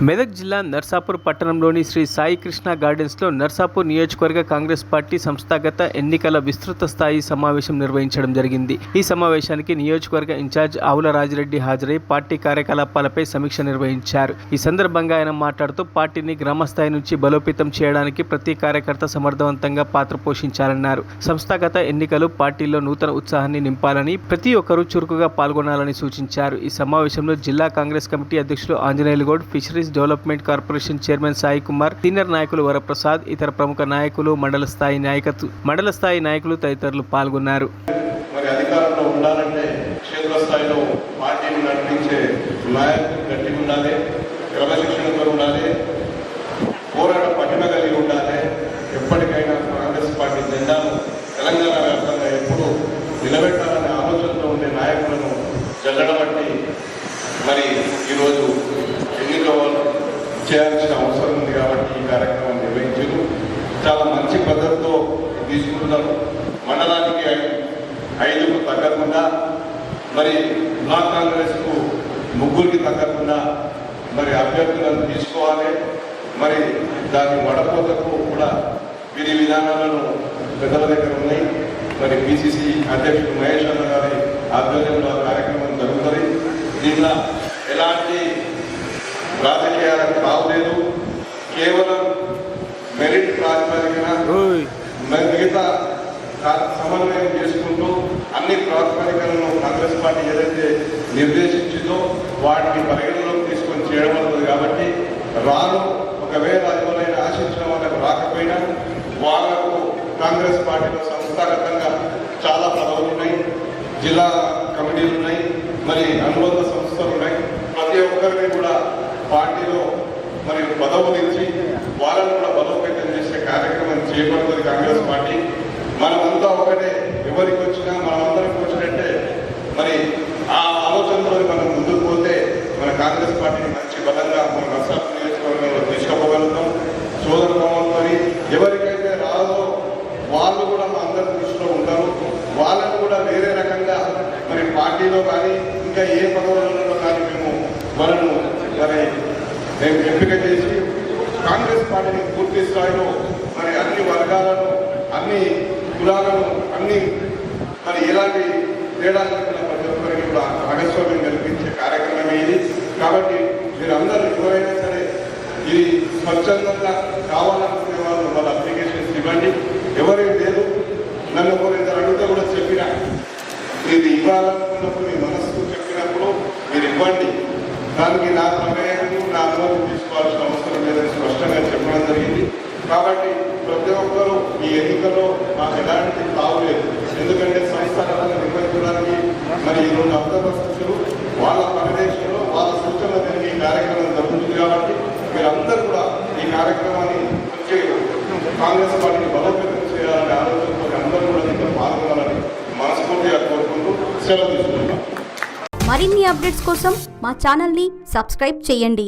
మెదక్ జిల్లా నర్సాపూర్ పట్టణంలోని శ్రీ సాయి కృష్ణ గార్డెన్స్లో నర్సాపూర్ నియోజకవర్గ కాంగ్రెస్ పార్టీ సంస్థాగత ఎన్నికల విస్తృత స్థాయి సమావేశం నిర్వహించడం జరిగింది. ఈ సమావేశానికి నియోజకవర్గ ఇన్ఛార్జ్ ఆవుల రాజిరెడ్డి హాజరై పార్టీ కార్యకలాపాలపై సమీక్ష నిర్వహించారు. ఈ సందర్భంగా ఆయన మాట్లాడుతూ పార్టీని గ్రామస్థాయి నుంచి బలోపేతం చేయడానికి ప్రతి కార్యకర్త సమర్థవంతంగా పాత్ర పోషించాలన్నారు. సంస్థాగత ఎన్నికలు పార్టీలో నూతన ఉత్సాహాన్ని నింపాలని, ప్రతి ఒక్కరూ చురుకుగా పాల్గొనాలని సూచించారు. ఈ సమావేశంలో జిల్లా కాంగ్రెస్ కమిటీ అధ్యక్షులు Anjaneyulu Goud, fisheries development corporation chairman Sai Kumar, senior నాయకులు వరప్రసాద్, ఇతర ప్రముఖ నాయకులు, మండల స్థాయి నాయకులు తదితరులు పాల్గొన్నారు. మరి అధికారంలో ఉండాలంటే క్షేత్రస్థాయిలో పార్టీని నడిపించే నాయకులు గట్టి ఉండాలి, క్రమశిక్షణతో ఉండాలి, పోరాట పటిమ కలిగి ఉండాలి. ఎప్పటికైనా కాంగ్రెస్ పార్టీ జెండాను తెలంగాణ వ్యాప్తంగా ఎప్పుడు నిలబెట్టాలనే ఆలోచనతో ఉండే నాయకులను జల్లడబట్టి మరి ఈరోజు ఎన్నికలు చేయాల్సిన అవసరం ఉంది కాబట్టి ఈ కార్యక్రమాన్ని నిర్వహించారు. చాలా మంచి పద్ధతితో తీసుకుంటున్నారు. మండలానికి 5కు తగ్గకుండా, మరి బ్లాక్ కాంగ్రెస్కు 3కి తగ్గకుండా మరి అభ్యర్థులను తీసుకోవాలి. మరి దాని వడపోతకు కూడా విధి విధానాలను పెద్దల దగ్గర ఉన్నాయి. మరి పిసిసి అధ్యక్షుడు మహేష్ అన్న గారి ఆధ్వర్యంలో కార్యక్రమం జరుగుతుంది. దీనిలో ఎలాంటి రాజకీయాలకు తావులేదు. కేవలం మెరిట్ ప్రాతిపదికన మిగతా సమన్వయం చేసుకుంటూ అన్ని ప్రాతిపదికలను కాంగ్రెస్ పార్టీ ఏదైతే నిర్దేశించిందో వాటిని పరిగణలోకి తీసుకొని చేయడం అవుతుంది. కాబట్టి రాను ఒకవేళ ఎవరైనా ఆశించిన వాళ్ళకు రాకపోయినా వాళ్లకు కాంగ్రెస్ పార్టీలో సంస్థాగతంగా చాలా పదవులు ఉన్నాయి, జిల్లా కమిటీలు ఉన్నాయి, మరి అనుబంధ సంస్థలు ఉన్నాయి. ప్రతి ఒక్కరిని కూడా పార్టీలో మరి పదవులు ఇచ్చి వాళ్ళని కూడా బలోపేతం చేసే కార్యక్రమం చేపడుతుంది కాంగ్రెస్ పార్టీ. మనమంతా ఒకటే, ఎవరికి వచ్చినా మనమందరికి వచ్చినట్టే మరి ఆ ఆలోచనతో మనం ముందుకు పోతే మన కాంగ్రెస్ పార్టీని మంచి బలంగా మన నర్సాపూర్ నియోజకవర్గంలో తీసుకుపోగలుగుతాం. సోదర భావంతో ఎవరికైతే రాదో వాళ్ళు కూడా మా అందరి దృష్టిలో ఉంటారు. వాళ్ళని కూడా వేరే రకంగా మరి పార్టీలో కానీ ఇంకా ఏ పదవులలో కానీ వాళ్ళను మరి మేము ఎంపిక చేసి కాంగ్రెస్ పార్టీని పూర్తి స్థాయిలో మరి అన్ని వర్గాలను, అన్ని కులాలను, అన్ని మరి ఎలాంటి తేడా లేకుండా ప్రతి ఒక్కరికి కూడా భాగస్వామ్యం కల్పించే కార్యక్రమం ఇది. కాబట్టి మీరందరూ ఎవరైనా సరే ఇది స్వచ్ఛందంగా కావాలనుకునే వాళ్ళు వాళ్ళ అప్లికేషన్స్ ఇవ్వండి. ఎవరికి లేదు, నన్ను ఎవరైనా అడిగితే కూడా చెప్పినా ఇది ఇవ్వాలనుకున్నప్పుడు మీ మనసుకు చెప్పినప్పుడు మీరు ఇవ్వండి. దానికి నా ప్రమేయం, నా అనుమతి తీసుకోవాల్సిన అవసరం లేదని స్పష్టంగా చెప్పడం జరిగింది. కాబట్టి ప్రతి ఒక్కరూ ఈ ఎన్నికల్లో మాకు ఎలాంటి తావు లేదు. ఎందుకంటే సంస్థాగతంగా నిర్వహించడానికి మరి ఈ 2 అర్థపరిస్థితులు వాళ్ళ పర్యవేక్షణలో వాళ్ళ సూచనలు జరిగి ఈ కార్యక్రమం జరుగుతుంది. కాబట్టి మీరందరూ కూడా ఈ కార్యక్రమాన్ని కాంగ్రెస్ పార్టీని బలోపేతం చేయాలనే ఆలోచనతో అందరూ కూడా దీంట్లో పాల్గొనాలని మనస్ఫూర్తిగా కోరుకుంటూ సెలవు తీసుకుంటున్నాం. మరిన్ని అప్డేట్స్ కోసం మా ఛానల్ని సబ్స్క్రైబ్ చేయండి.